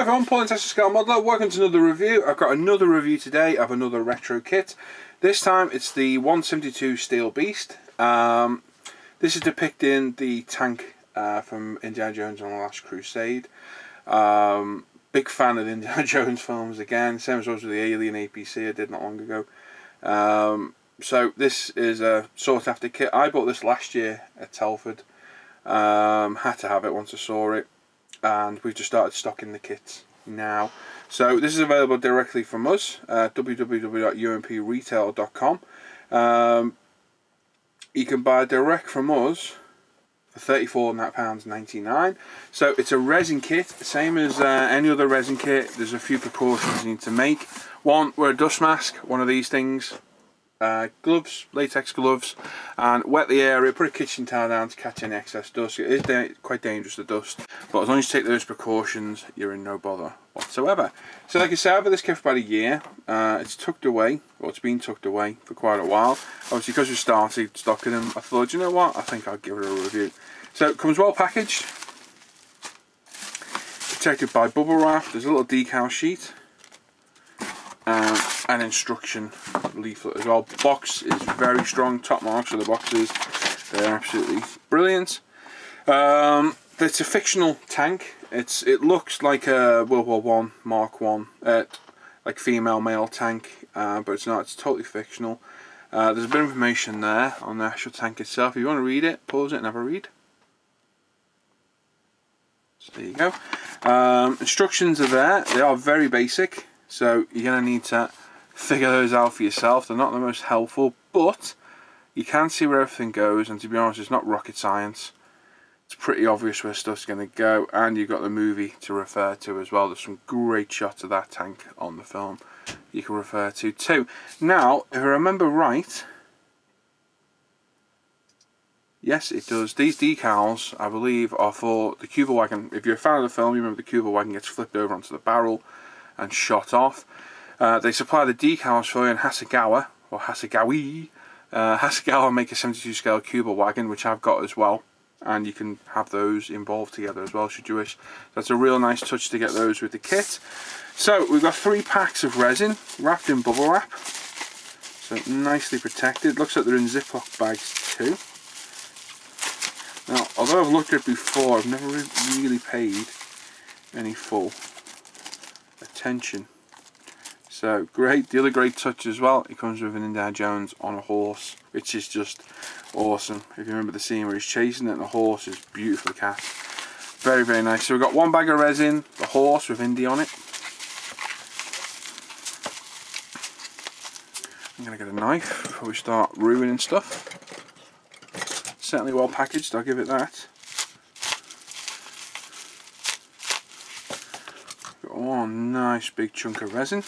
everyone, Paul and Tester Scale Modeler. Welcome to another review. I've got another review today of another retro kit. This time it's the 172 Steel Beast. This is depicting the tank from Indiana Jones and the Last Crusade. Big fan of the Indiana Jones films again, same as I was with the Alien APC I did not long ago. So this is a sought after kit. I bought this last year at Telford. Had to have it once I saw it, and we've just started stocking the kits now. So this is available directly from us, www.umpretail.com. You can buy direct from us for £34.99. So it's a resin kit, same as any other resin kit. There's a few precautions you need to make. One, wear a dust mask, one of these things. Gloves, latex gloves, and wet the area, put a kitchen towel down to catch any excess dust. It is quite dangerous, the dust, but as long as you take those precautions, you're in no bother whatsoever. So like I said, I've had this kit for about a year. It's tucked away, or it's been tucked away for quite a while. Obviously because we started stocking them, I thought, you know what, I think I'll give it a review. So it comes well packaged, protected by bubble wrap. There's a little decal sheet, an instruction leaflet as well. Box is very strong, top marks of the boxes, they're absolutely brilliant. It's a fictional tank. It looks like a World War I Mark 1 like female male tank, but it's not. It's totally fictional. There's a bit of information there on the actual tank itself. If you want to read it, pause it and have a read. So there you go. Instructions are there. They are very basic, so you're going to need to figure those out for yourself. They're not the most helpful, but you can see where everything goes, and to be honest, it's not rocket science. It's pretty obvious where stuff's going to go, and you've got the movie to refer to as well. There's some great shots of that tank on the film you can refer to too. Now, if I remember right, yes it does, these decals I believe are for the Cuba wagon. If you're a fan of the film, you remember the Cuba wagon gets flipped over onto the barrel and shot off. They supply the decals for you in Hasegawa, or Hasegawi. Hasegawa make a 72 scale Cuba wagon, which I've got as well, and you can have those involved together as well should you wish. That's a real nice touch to get those with the kit. So we've got 3 packs of resin wrapped in bubble wrap, so nicely protected. Looks like they're in Ziploc bags too. Now, although I've looked at it before, I've never really paid any full attention. So great. The other great touch as well, it comes with an Indiana Jones on a horse, which is just awesome. If you remember the scene where he's chasing it and the horse is beautifully cast. Very, very nice. So we've got 1 bag of resin, the horse with Indy on it. I'm going to get a knife before we start ruining stuff. Certainly well packaged, I'll give it that. Got 1 nice big chunk of resin.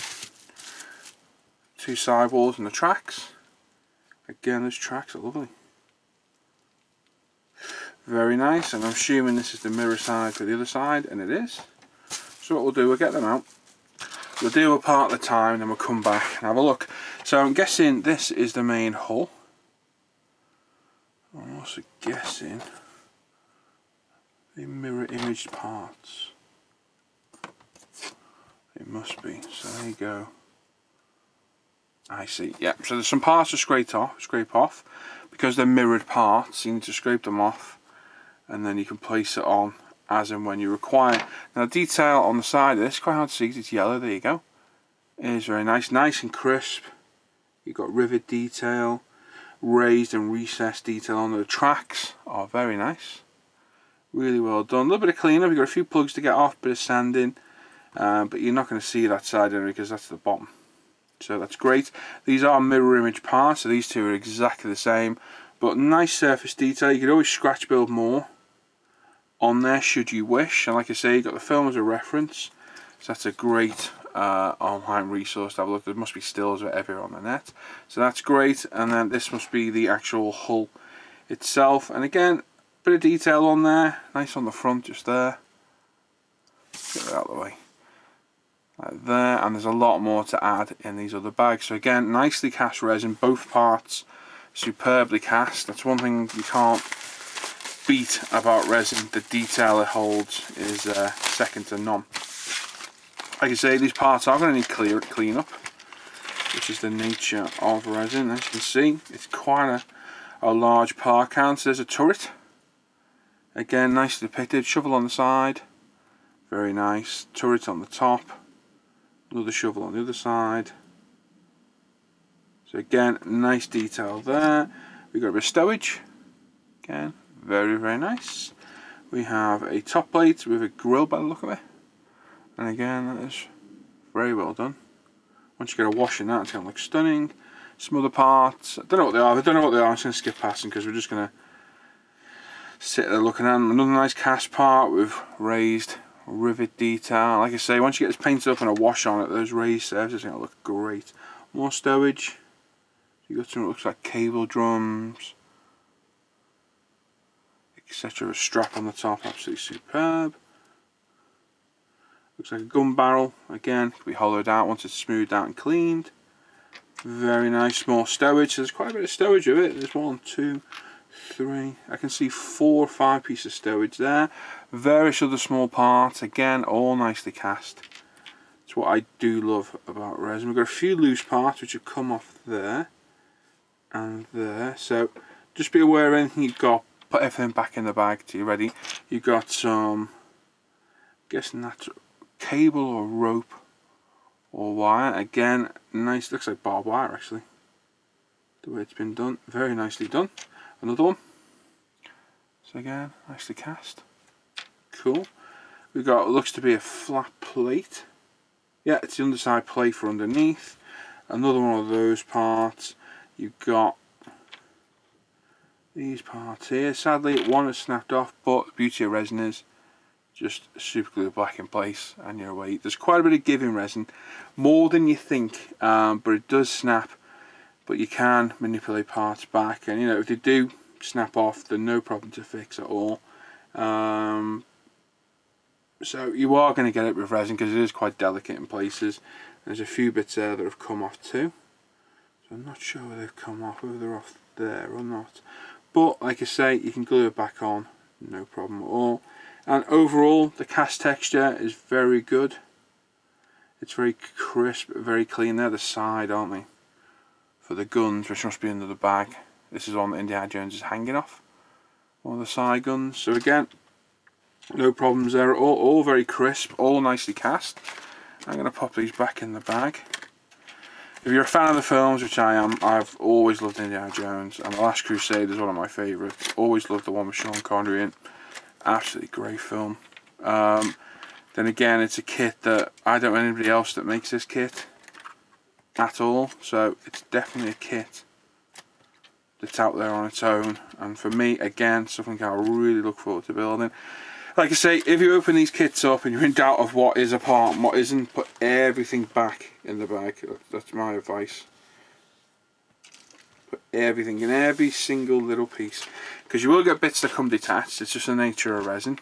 2 sidewalls and the tracks. Again, those tracks are lovely. Very nice, and I'm assuming this is the mirror side for the other side, and it is. So what we'll do, we'll get them out. We'll do a part at a time, then we'll come back and have a look. So I'm guessing this is the main hull. I'm also guessing the mirror imaged parts. It must be, so there you go. I see, yeah, so there's some parts to scrape off. Because they're mirrored parts, you need to scrape them off, and then you can place it on as and when you require. Now detail on the side of this, quite hard to see because it's yellow, there you go. It is very nice, nice and crisp. You've got rivet detail, raised and recessed detail on the tracks, are very nice. Really well done. A little bit of cleanup, you've got a few plugs to get off, bit of sanding, but you're not going to see that side anyway because that's the bottom. So that's great. These are mirror image parts, so these two are exactly the same, but nice surface detail. You could always scratch build more on there should you wish, and like I say, you've got the film as a reference, so that's a great online resource to have a look. There must be stills everywhere on the net, so that's great. And then this must be the actual hull itself, and again, a bit of detail on there, nice on the front just there. Get that out of the way. Like there, and there's a lot more to add in these other bags. So again, nicely cast resin, both parts superbly cast. That's one thing you can't beat about resin. The detail it holds is second to none. Like I say, these parts are going to need clean up, which is the nature of resin. As you can see, it's quite a large part count. So there's a turret. Again, nicely depicted. Shovel on the side. Very nice. Turret on the top. Another shovel on the other side. So again, nice detail there. We've got a bit of stowage. Again, very, very nice. We have a top plate with a grill by the look of it. And again, that is very well done. Once you get a wash in that, it's going to look stunning. Some other parts, I don't know what they are. If I don't know what they are, I'm just going to skip past them because we're just going to sit there looking at them. Another nice cast part with raised rivet detail. Like I say, once you get this painted up and a wash on it, those raised surfaces are going to look great. More stowage. You've got some, it looks like cable drums, etc. A strap on the top, absolutely superb. Looks like a gun barrel. Again, can be hollowed out once it's smoothed out and cleaned. Very nice. More stowage. So there's quite a bit of stowage with it. There's 1, 2, 3. I can see 4 or 5 pieces of stowage there. Various other small parts. Again, all nicely cast. It's what I do love about resin. We've got a few loose parts which have come off there and there. So just be aware of anything you've got. Put everything back in the bag till you're ready. You've got some, I'm guessing that's cable or rope or wire. Again, nice, looks like barbed wire actually, the way it's been done. Very nicely done. Another one. So again, nicely cast. Cool. We've got, looks to be a flat plate. Yeah, it's the underside plate for underneath. Another one of those parts. You've got these parts here. Sadly, one is snapped off, but the beauty of resin is just super glue back in place and you're away. There's quite a bit of give in resin, more than you think, but it does snap. But you can manipulate parts back, and you know, if they do snap off, they're no problem to fix at all. So you are going to get it with resin because it is quite delicate in places. There's a few bits there that have come off too, so I'm not sure whether they've come off, whether they're off there or not. But like I say, you can glue it back on, no problem at all. And overall, the cast texture is very good. It's very crisp, very clean. They're the side, aren't they? For the guns, which must be under the bag. This is one that Indiana Jones is hanging off. One of the side guns. So again, no problems there at all. All very crisp, all nicely cast. I'm going to pop these back in the bag. If you're a fan of the films, which I am, I've always loved Indiana Jones, and The Last Crusade is one of my favourites. Always loved the one with Sean Connery in. Absolutely great film. Then again, it's a kit that I don't know anybody else that makes this kit at all, so it's definitely a kit that's out there on its own, and for me, again, something I really look forward to building. Like I say, if you open these kits up and you're in doubt of what is a part and what isn't, put everything back in the bag. That's my advice. Put everything in, every single little piece, because you will get bits that come detached. It's just the nature of resin.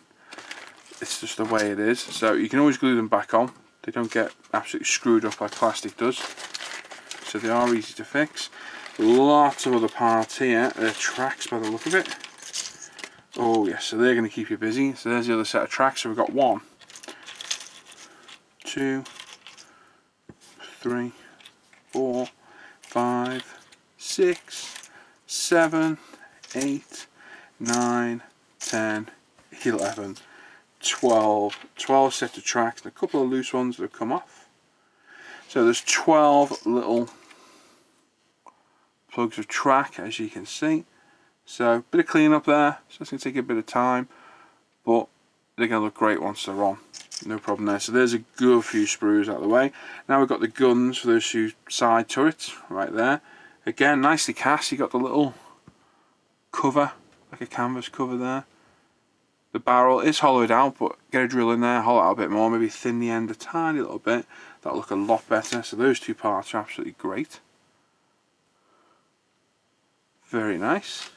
It's just the way it is. So you can always glue them back on. They don't get absolutely screwed up like plastic does. So they are easy to fix. Lots of other parts here. They're tracks by the look of it. Oh yes, so they're going to keep you busy. So there's the other set of tracks. So we've got 1, 2, 3, 4, 5, 6, 7, 8, 9, 10, 11, 12 sets of tracks, and a couple of loose ones that have come off. So there's 12 little plugs of track, as you can see. So a bit of clean up there, so it's going to take a bit of time, but they're going to look great once they're on. No problem there. So there's a good few sprues out of the way. Now we've got the guns for those 2 side turrets right there. Again, nicely cast. You've got the little cover, like a canvas cover there. The barrel is hollowed out, but get a drill in there, hollow it out a bit more, maybe thin the end a tiny little bit. That'll look a lot better. So those 2 parts are absolutely great. Very nice.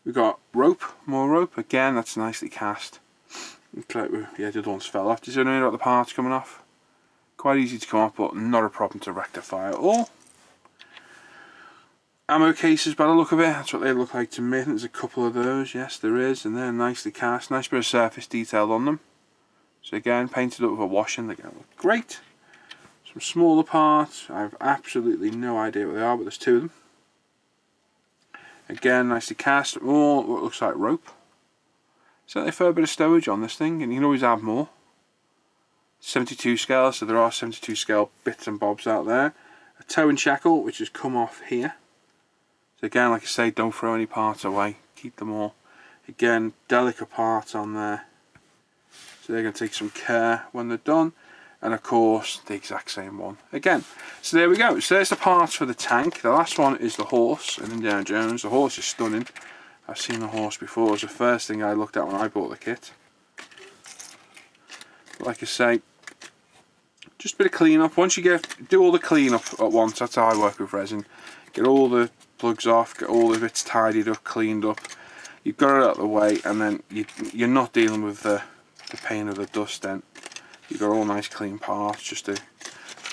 We've got rope, more rope. Again, that's nicely cast. Looks like yeah, the other ones fell off. Does anyone know about the parts coming off? Quite easy to come off, but not a problem to rectify at all. Ammo cases by the look of it, that's what they look like to me. There's a couple of those, yes there is, and they're nicely cast. Nice bit of surface detail on them. So again, painted up with a washing, they're going to look great. Some smaller parts, I have absolutely no idea what they are, but there's 2 of them. Again, nicely cast, all what looks like rope. So they throw a bit of stowage on this thing, and you can always add more. 72 scale, so there are 72 scale bits and bobs out there. A toe and shackle, which has come off here. So again, like I say, don't throw any parts away, keep them all. Again, delicate parts on there. So they're going to take some care when they're done. And of course, the exact same one again. So there we go. So there's the parts for the tank. The last one is the horse in Indiana Jones. The horse is stunning. I've seen the horse before. It was the first thing I looked at when I bought the kit. Like I say, just a bit of clean up. Once you do all the clean up at once, that's how I work with resin. Get all the plugs off, get all the bits tidied up, cleaned up. You've got it out of the way, and then you're not dealing with the pain of the dust then. You've got all nice clean parts, just to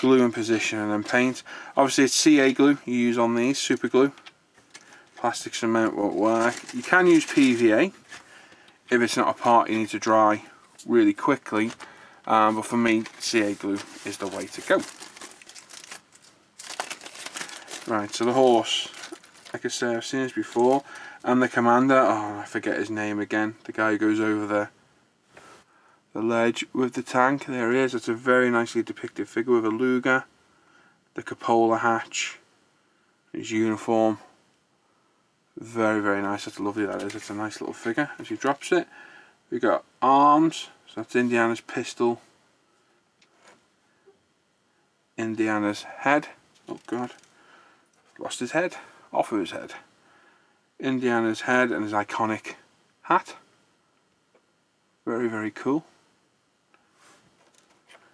glue in position and then paint. Obviously it's CA glue you use on these, super glue. Plastic cement won't work. You can use PVA if it's not a part you need to dry really quickly, but for me CA glue is the way to go. Right, so the horse, like I say, I've seen this before, and the commander, oh I forget his name again, the guy who goes over the ledge with the tank. There he is. It's a very nicely depicted figure with a Luger, the cupola hatch, his uniform. Very, very nice. That's lovely, that is. It's a nice little figure as he drops it. We've got arms, so that's Indiana's pistol, Indiana's head. Oh god, lost his head, off of his head. Indiana's head and his iconic hat. Very, very cool.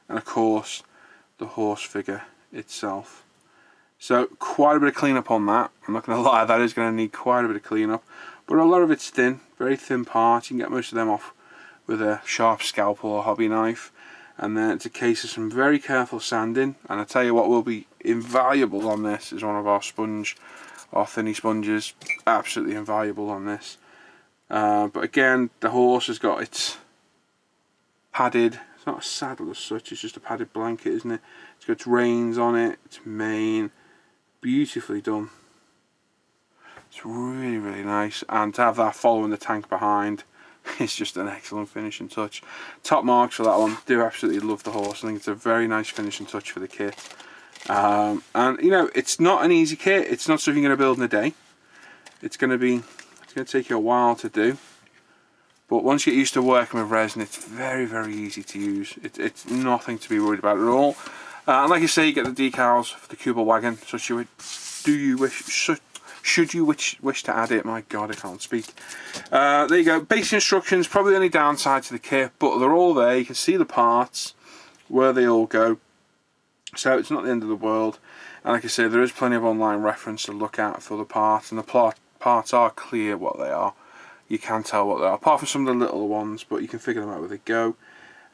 And of course the horse figure itself. So quite a bit of cleanup on that. I'm not going to lie, that is going to need quite a bit of cleanup, but a lot of it's thin, very thin parts. You can get most of them off with a sharp scalpel or hobby knife, and then it's a case of some very careful sanding. And I tell you what will be invaluable on this is one of our thinny sponges. Absolutely invaluable on this. But again, the horse has got its padded, it's not a saddle as such, it's just a padded blanket, isn't it? It's got its reins on it, its mane, beautifully done. It's really, really nice, and to have that following the tank behind, it's just an excellent finishing touch. Top marks for that one. Do absolutely love the horse. I think it's a very nice finishing touch for the kit. And you know, it's not an easy kit. It's not something you're going to build in a day. It's going to take you a while to do. But once you get used to working with resin, it's very, very easy to use. It's nothing to be worried about at all. And like I say, you get the decals for the Cuba wagon. So should you wish to add it? My God, I can't speak. There you go. Basic instructions. Probably the only downside to the kit, but they're all there. You can see the parts, where they all go. So it's not the end of the world. And like I say, there is plenty of online reference to look at for the parts, and the parts are clear what they are. You can tell what they are, apart from some of the little ones, but you can figure them out where they go.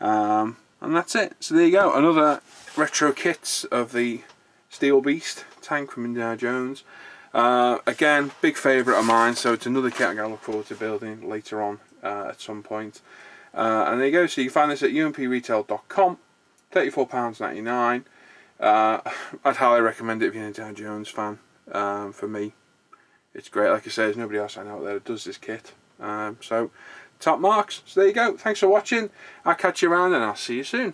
And that's it. So there you go, another retro kit of the Steel Beast tank from Indiana Jones. Again, big favourite of mine, so it's another kit I'm going to look forward to building later on at some point. And there you go, so you can find this at umpretail.com, £34.99. I'd highly recommend it if you're an Indiana Jones fan. For me, it's great. Like I say, there's nobody else I know out there that does this kit. So, top marks. So there you go. Thanks for watching. I'll catch you around and I'll see you soon.